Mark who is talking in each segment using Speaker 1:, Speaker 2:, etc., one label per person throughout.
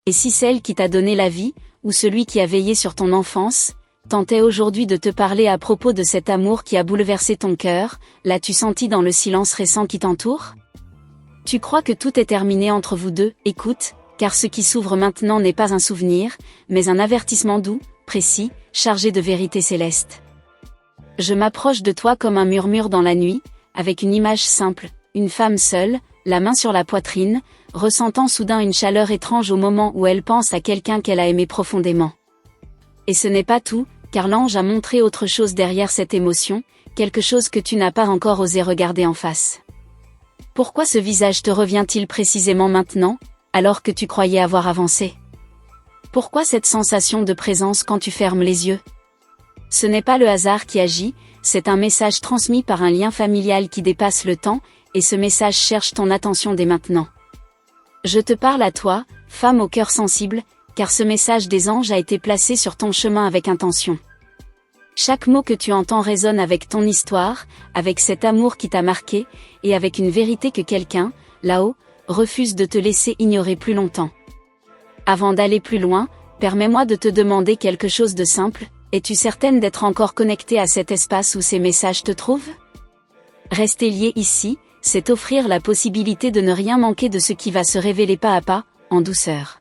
Speaker 1: Et si celle qui t'a donné la vie, ou celui qui a veillé sur ton enfance, tentait aujourd'hui de te parler à propos de cet amour qui a bouleversé ton cœur, l'as-tu senti dans le silence récent qui t'entoure? Tu crois que tout est terminé entre vous deux? Écoute, car ce qui s'ouvre maintenant n'est pas un souvenir, mais un avertissement doux, précis, chargé de vérité céleste. Je m'approche de toi comme un murmure dans la nuit, avec une image simple, une femme seule, la main sur la poitrine, ressentant soudain une chaleur étrange au moment où elle pense à quelqu'un qu'elle a aimé profondément. Et ce n'est pas tout, car l'ange a montré autre chose derrière cette émotion, quelque chose que tu n'as pas encore osé regarder en face. Pourquoi ce visage te revient-il précisément maintenant, alors que tu croyais avoir avancé? Pourquoi cette sensation de présence quand tu fermes les yeux? Ce n'est pas le hasard qui agit, c'est un message transmis par un lien familial qui dépasse le temps, et ce message cherche ton attention dès maintenant. Je te parle à toi, femme au cœur sensible, car ce message des anges a été placé sur ton chemin avec intention. Chaque mot que tu entends résonne avec ton histoire, avec cet amour qui t'a marqué, et avec une vérité que quelqu'un, là-haut, refuse de te laisser ignorer plus longtemps. Avant d'aller plus loin, permets-moi de te demander quelque chose de simple, es-tu certaine d'être encore connectée à cet espace où ces messages te trouvent? Rester lié ici, c'est offrir la possibilité de ne rien manquer de ce qui va se révéler pas à pas, en douceur.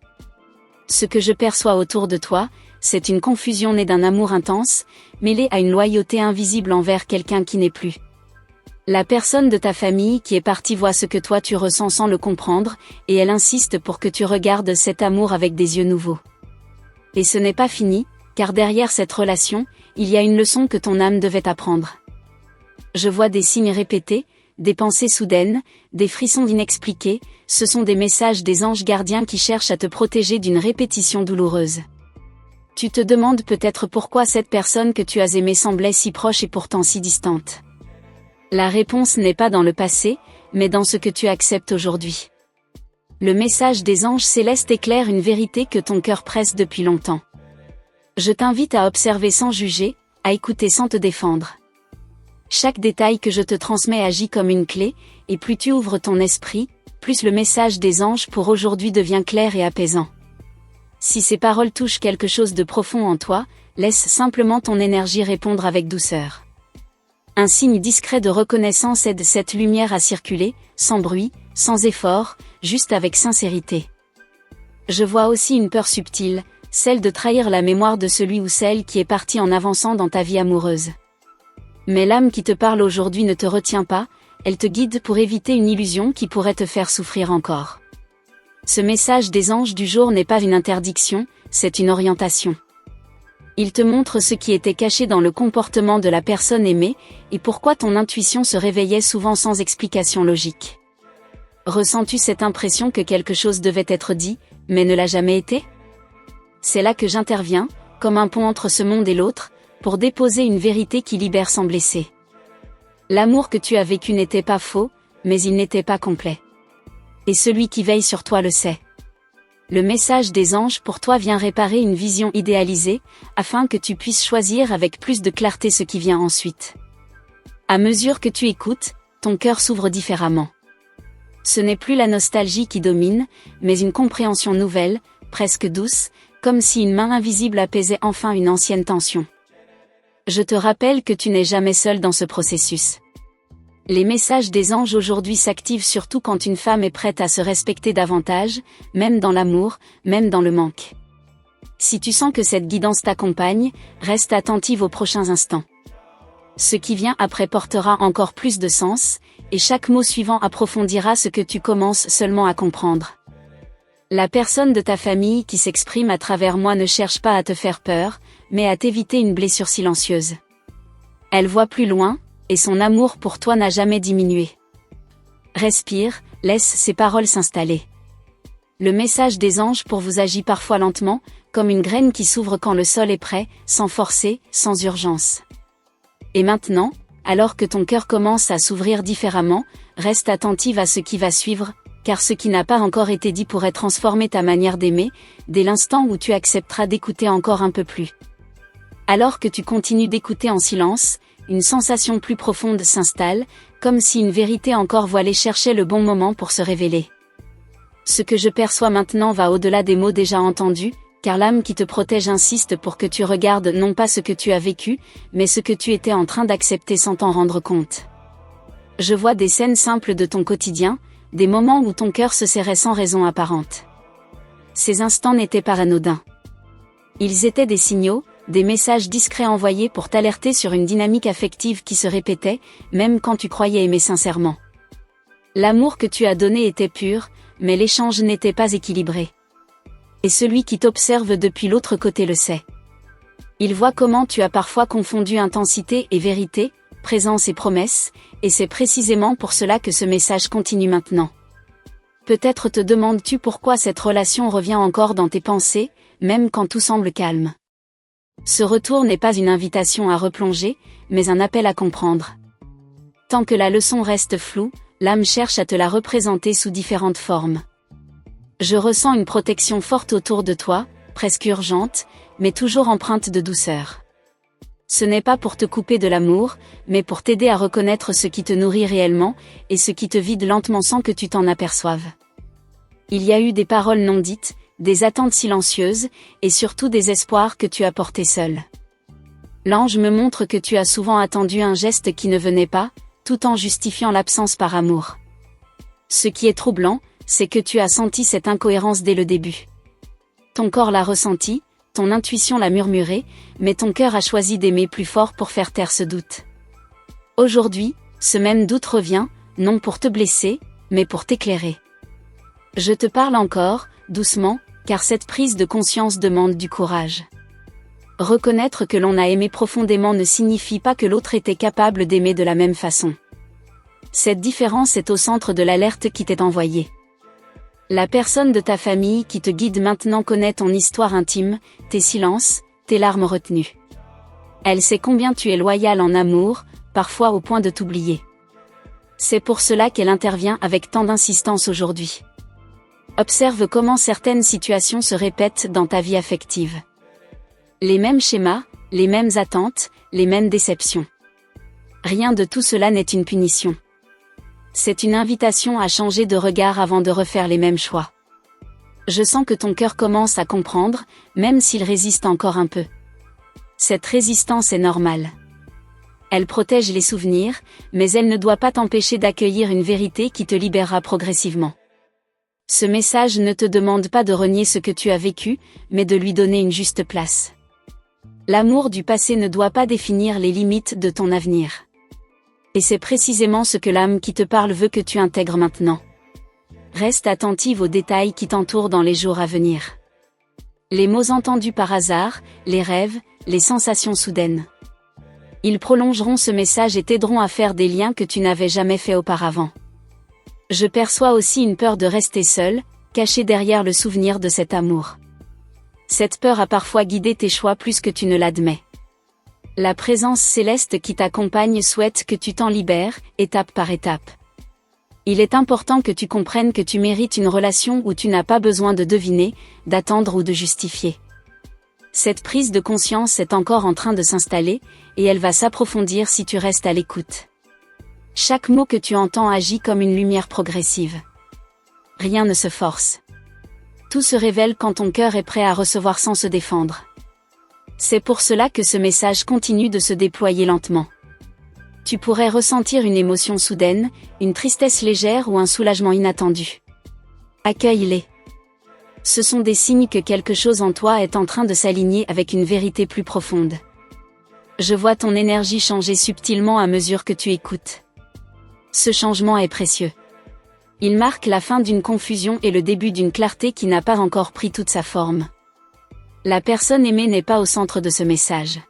Speaker 1: Ce que je perçois autour de toi, c'est une confusion née d'un amour intense, mêlée à une loyauté invisible envers quelqu'un qui n'est plus. La personne de ta famille qui est partie voit ce que toi tu ressens sans le comprendre, et elle insiste pour que tu regardes cet amour avec des yeux nouveaux. Et ce n'est pas fini, car derrière cette relation, il y a une leçon que ton âme devait apprendre. Je vois des signes répétés, des pensées soudaines, des frissons inexpliqués, ce sont des messages des anges gardiens qui cherchent à te protéger d'une répétition douloureuse. Tu te demandes peut-être pourquoi cette personne que tu as aimée semblait si proche et pourtant si distante. La réponse n'est pas dans le passé, mais dans ce que tu acceptes aujourd'hui. Le message des anges célestes éclaire une vérité que ton cœur presse depuis longtemps. Je t'invite à observer sans juger, à écouter sans te défendre. Chaque détail que je te transmets agit comme une clé, et plus tu ouvres ton esprit, plus le message des anges pour aujourd'hui devient clair et apaisant. Si ces paroles touchent quelque chose de profond en toi, laisse simplement ton énergie répondre avec douceur. Un signe discret de reconnaissance aide cette lumière à circuler, sans bruit, sans effort, juste avec sincérité. Je vois aussi une peur subtile, celle de trahir la mémoire de celui ou celle qui est parti en avançant dans ta vie amoureuse. Mais l'âme qui te parle aujourd'hui ne te retient pas, elle te guide pour éviter une illusion qui pourrait te faire souffrir encore. Ce message des anges du jour n'est pas une interdiction, c'est une orientation. Il te montre ce qui était caché dans le comportement de la personne aimée, et pourquoi ton intuition se réveillait souvent sans explication logique. Ressens-tu cette impression que quelque chose devait être dit, mais ne l'a jamais été? C'est là que j'interviens, comme un pont entre ce monde et l'autre, pour déposer une vérité qui libère sans blesser. L'amour que tu as vécu n'était pas faux, mais il n'était pas complet. Et celui qui veille sur toi le sait. Le message des anges pour toi vient réparer une vision idéalisée, afin que tu puisses choisir avec plus de clarté ce qui vient ensuite. À mesure que tu écoutes, ton cœur s'ouvre différemment. Ce n'est plus la nostalgie qui domine, mais une compréhension nouvelle, presque douce, comme si une main invisible apaisait enfin une ancienne tension. Je te rappelle que tu n'es jamais seul dans ce processus. Les messages des anges aujourd'hui s'activent surtout quand une femme est prête à se respecter davantage, même dans l'amour, même dans le manque. Si tu sens que cette guidance t'accompagne, reste attentive aux prochains instants. Ce qui vient après portera encore plus de sens, et chaque mot suivant approfondira ce que tu commences seulement à comprendre. La personne de ta famille qui s'exprime à travers moi ne cherche pas à te faire peur, mais à t'éviter une blessure silencieuse. Elle voit plus loin, et son amour pour toi n'a jamais diminué. Respire, laisse ces paroles s'installer. Le message des anges pour vous agit parfois lentement, comme une graine qui s'ouvre quand le sol est prêt, sans forcer, sans urgence. Et maintenant, alors que ton cœur commence à s'ouvrir différemment, reste attentive à ce qui va suivre, car ce qui n'a pas encore été dit pourrait transformer ta manière d'aimer, dès l'instant où tu accepteras d'écouter encore un peu plus. Alors que tu continues d'écouter en silence, une sensation plus profonde s'installe, comme si une vérité encore voilée cherchait le bon moment pour se révéler. Ce que je perçois maintenant va au-delà des mots déjà entendus, car l'âme qui te protège insiste pour que tu regardes non pas ce que tu as vécu, mais ce que tu étais en train d'accepter sans t'en rendre compte. Je vois des scènes simples de ton quotidien, des moments où ton cœur se serrait sans raison apparente. Ces instants n'étaient pas anodins. Ils étaient des signaux, des messages discrets envoyés pour t'alerter sur une dynamique affective qui se répétait, même quand tu croyais aimer sincèrement. L'amour que tu as donné était pur, mais l'échange n'était pas équilibré. Et celui qui t'observe depuis l'autre côté le sait. Il voit comment tu as parfois confondu intensité et vérité, présence et promesse, et c'est précisément pour cela que ce message continue maintenant. Peut-être te demandes-tu pourquoi cette relation revient encore dans tes pensées, même quand tout semble calme. Ce retour n'est pas une invitation à replonger, mais un appel à comprendre. Tant que la leçon reste floue, l'âme cherche à te la représenter sous différentes formes. Je ressens une protection forte autour de toi, presque urgente, mais toujours empreinte de douceur. Ce n'est pas pour te couper de l'amour, mais pour t'aider à reconnaître ce qui te nourrit réellement, et ce qui te vide lentement sans que tu t'en aperçoives. Il y a eu des paroles non dites, des attentes silencieuses, et surtout des espoirs que tu as portés seul. L'ange me montre que tu as souvent attendu un geste qui ne venait pas, tout en justifiant l'absence par amour. Ce qui est troublant, c'est que tu as senti cette incohérence dès le début. Ton corps l'a ressenti, ton intuition l'a murmuré, mais ton cœur a choisi d'aimer plus fort pour faire taire ce doute. Aujourd'hui, ce même doute revient, non pour te blesser, mais pour t'éclairer. Je te parle encore, doucement, car cette prise de conscience demande du courage. Reconnaître que l'on a aimé profondément ne signifie pas que l'autre était capable d'aimer de la même façon. Cette différence est au centre de l'alerte qui t'est envoyée. La personne de ta famille qui te guide maintenant connaît ton histoire intime, tes silences, tes larmes retenues. Elle sait combien tu es loyal en amour, parfois au point de t'oublier. C'est pour cela qu'elle intervient avec tant d'insistance aujourd'hui. Observe comment certaines situations se répètent dans ta vie affective. Les mêmes schémas, les mêmes attentes, les mêmes déceptions. Rien de tout cela n'est une punition. C'est une invitation à changer de regard avant de refaire les mêmes choix. Je sens que ton cœur commence à comprendre, même s'il résiste encore un peu. Cette résistance est normale. Elle protège les souvenirs, mais elle ne doit pas t'empêcher d'accueillir une vérité qui te libérera progressivement. Ce message ne te demande pas de renier ce que tu as vécu, mais de lui donner une juste place. L'amour du passé ne doit pas définir les limites de ton avenir. Et c'est précisément ce que l'âme qui te parle veut que tu intègres maintenant. Reste attentive aux détails qui t'entourent dans les jours à venir. Les mots entendus par hasard, les rêves, les sensations soudaines. Ils prolongeront ce message et t'aideront à faire des liens que tu n'avais jamais fait auparavant. Je perçois aussi une peur de rester seul, cachée derrière le souvenir de cet amour. Cette peur a parfois guidé tes choix plus que tu ne l'admets. La présence céleste qui t'accompagne souhaite que tu t'en libères, étape par étape. Il est important que tu comprennes que tu mérites une relation où tu n'as pas besoin de deviner, d'attendre ou de justifier. Cette prise de conscience est encore en train de s'installer, et elle va s'approfondir si tu restes à l'écoute. Chaque mot que tu entends agit comme une lumière progressive. Rien ne se force. Tout se révèle quand ton cœur est prêt à recevoir sans se défendre. C'est pour cela que ce message continue de se déployer lentement. Tu pourrais ressentir une émotion soudaine, une tristesse légère ou un soulagement inattendu. Accueille-les. Ce sont des signes que quelque chose en toi est en train de s'aligner avec une vérité plus profonde. Je vois ton énergie changer subtilement à mesure que tu écoutes. Ce changement est précieux. Il marque la fin d'une confusion et le début d'une clarté qui n'a pas encore pris toute sa forme. La personne aimée n'est pas au centre de ce message.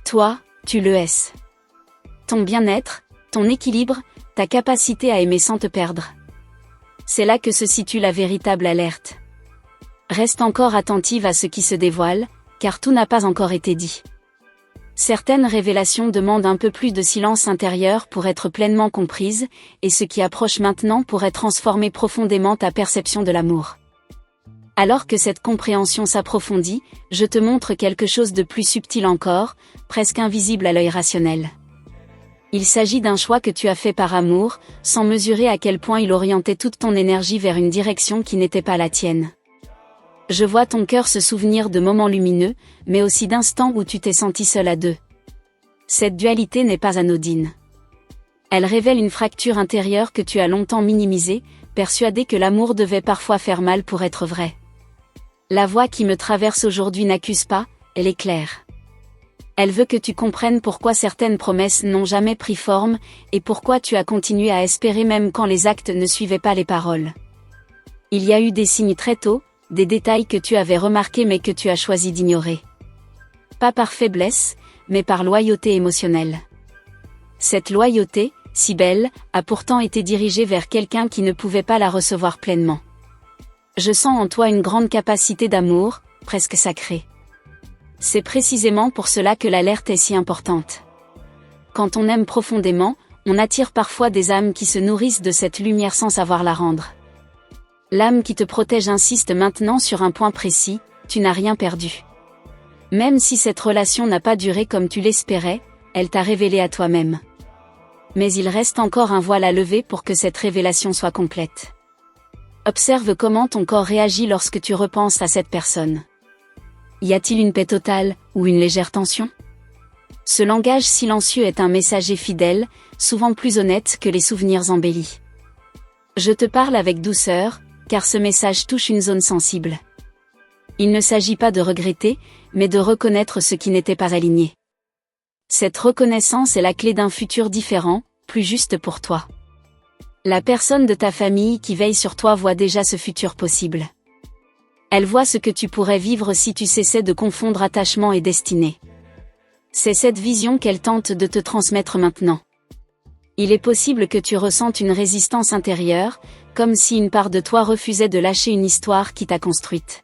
Speaker 1: Toi, tu le es. Ton bien-être, ton équilibre, ta capacité à aimer sans te perdre. C'est là que se situe la véritable alerte. Reste encore attentive à ce qui se dévoile, car tout n'a pas encore été dit. Certaines révélations demandent un peu plus de silence intérieur pour être pleinement comprises, et ce qui approche maintenant pourrait transformer profondément ta perception de l'amour. Alors que cette compréhension s'approfondit, je te montre quelque chose de plus subtil encore, presque invisible à l'œil rationnel. Il s'agit d'un choix que tu as fait par amour, sans mesurer à quel point il orientait toute ton énergie vers une direction qui n'était pas la tienne. Je vois ton cœur se souvenir de moments lumineux, mais aussi d'instants où tu t'es senti seul à deux. Cette dualité n'est pas anodine. Elle révèle une fracture intérieure que tu as longtemps minimisée, persuadé que l'amour devait parfois faire mal pour être vrai. La voix qui me traverse aujourd'hui n'accuse pas, elle est claire. Elle veut que tu comprennes pourquoi certaines promesses n'ont jamais pris forme, et pourquoi tu as continué à espérer même quand les actes ne suivaient pas les paroles. Il y a eu des signes très tôt, des détails que tu avais remarqués mais que tu as choisi d'ignorer. Pas par faiblesse, mais par loyauté émotionnelle. Cette loyauté, si belle, a pourtant été dirigée vers quelqu'un qui ne pouvait pas la recevoir pleinement. Je sens en toi une grande capacité d'amour, presque sacrée. C'est précisément pour cela que l'alerte est si importante. Quand on aime profondément, on attire parfois des âmes qui se nourrissent de cette lumière sans savoir la rendre. L'âme qui te protège insiste maintenant sur un point précis, tu n'as rien perdu. Même si cette relation n'a pas duré comme tu l'espérais, elle t'a révélé à toi-même. Mais il reste encore un voile à lever pour que cette révélation soit complète. Observe comment ton corps réagit lorsque tu repenses à cette personne. Y a-t-il une paix totale, ou une légère tension ? Ce langage silencieux est un messager fidèle, souvent plus honnête que les souvenirs embellis. Je te parle avec douceur, car ce message touche une zone sensible. Il ne s'agit pas de regretter, mais de reconnaître ce qui n'était pas aligné. Cette reconnaissance est la clé d'un futur différent, plus juste pour toi. La personne de ta famille qui veille sur toi voit déjà ce futur possible. Elle voit ce que tu pourrais vivre si tu cessais de confondre attachement et destinée. C'est cette vision qu'elle tente de te transmettre maintenant. Il est possible que tu ressentes une résistance intérieure, comme si une part de toi refusait de lâcher une histoire qui t'a construite.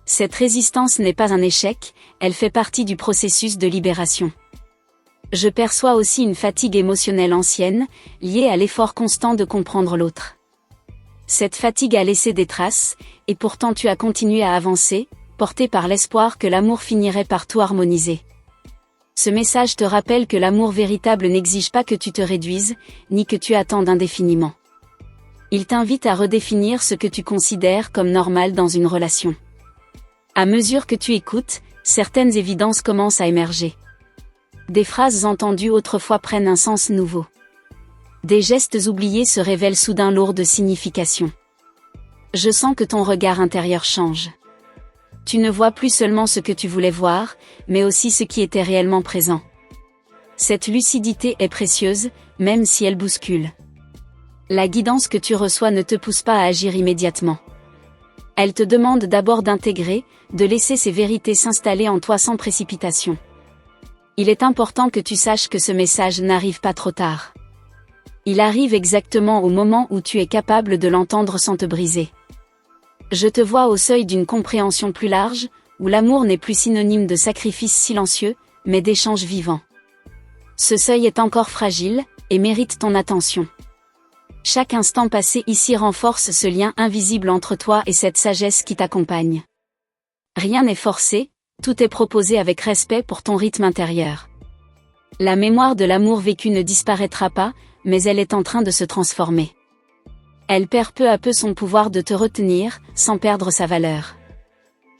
Speaker 1: Cette résistance n'est pas un échec, elle fait partie du processus de libération. Je perçois aussi une fatigue émotionnelle ancienne, liée à l'effort constant de comprendre l'autre. Cette fatigue a laissé des traces, et pourtant tu as continué à avancer, porté par l'espoir que l'amour finirait par tout harmoniser. Ce message te rappelle que l'amour véritable n'exige pas que tu te réduises, ni que tu attendes indéfiniment. Il t'invite à redéfinir ce que tu considères comme normal dans une relation. À mesure que tu écoutes, certaines évidences commencent à émerger. Des phrases entendues autrefois prennent un sens nouveau. Des gestes oubliés se révèlent soudain lourds de signification. Je sens que ton regard intérieur change. Tu ne vois plus seulement ce que tu voulais voir, mais aussi ce qui était réellement présent. Cette lucidité est précieuse, même si elle bouscule. La guidance que tu reçois ne te pousse pas à agir immédiatement. Elle te demande d'abord d'intégrer, de laisser ces vérités s'installer en toi sans précipitation. Il est important que tu saches que ce message n'arrive pas trop tard. Il arrive exactement au moment où tu es capable de l'entendre sans te briser. Je te vois au seuil d'une compréhension plus large, où l'amour n'est plus synonyme de sacrifice silencieux, mais d'échange vivant. Ce seuil est encore fragile, et mérite ton attention. Chaque instant passé ici renforce ce lien invisible entre toi et cette sagesse qui t'accompagne. Rien n'est forcé, tout est proposé avec respect pour ton rythme intérieur. La mémoire de l'amour vécu ne disparaîtra pas, mais elle est en train de se transformer. Elle perd peu à peu son pouvoir de te retenir, sans perdre sa valeur.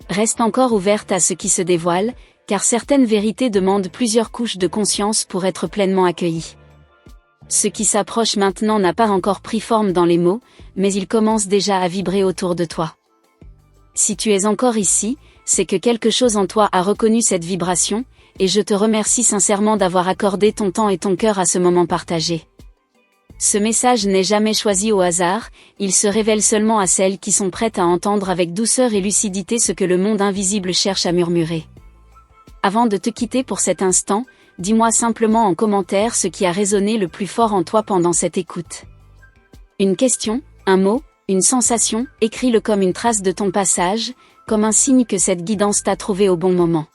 Speaker 1: Reste encore ouverte à ce qui se dévoile, car certaines vérités demandent plusieurs couches de conscience pour être pleinement accueillies. Ce qui s'approche maintenant n'a pas encore pris forme dans les mots, mais il commence déjà à vibrer autour de toi. Si tu es encore ici, c'est que quelque chose en toi a reconnu cette vibration, et je te remercie sincèrement d'avoir accordé ton temps et ton cœur à ce moment partagé. Ce message n'est jamais choisi au hasard, il se révèle seulement à celles qui sont prêtes à entendre avec douceur et lucidité ce que le monde invisible cherche à murmurer. Avant de te quitter pour cet instant, dis-moi simplement en commentaire ce qui a résonné le plus fort en toi pendant cette écoute. Une question, un mot, une sensation, écris-le comme une trace de ton passage, comme un signe que cette guidance t'a trouvé au bon moment.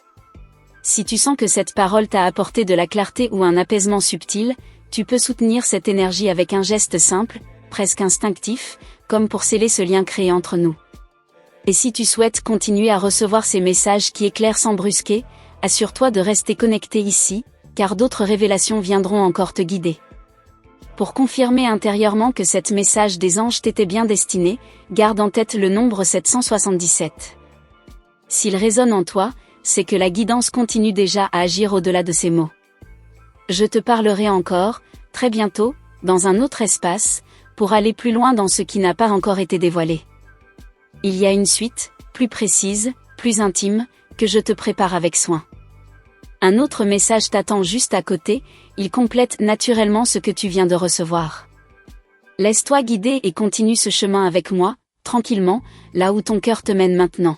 Speaker 1: Si tu sens que cette parole t'a apporté de la clarté ou un apaisement subtil, tu peux soutenir cette énergie avec un geste simple, presque instinctif, comme pour sceller ce lien créé entre nous. Et si tu souhaites continuer à recevoir ces messages qui éclairent sans brusquer, assure-toi de rester connecté ici, car d'autres révélations viendront encore te guider. Pour confirmer intérieurement que cet message des anges t'était bien destiné, garde en tête le nombre 777. S'il résonne en toi, c'est que la guidance continue déjà à agir au-delà de ces mots. Je te parlerai encore, très bientôt, dans un autre espace, pour aller plus loin dans ce qui n'a pas encore été dévoilé. Il y a une suite, plus précise, plus intime, que je te prépare avec soin. Un autre message t'attend juste à côté, il complète naturellement ce que tu viens de recevoir. Laisse-toi guider et continue ce chemin avec moi, tranquillement, là où ton cœur te mène maintenant.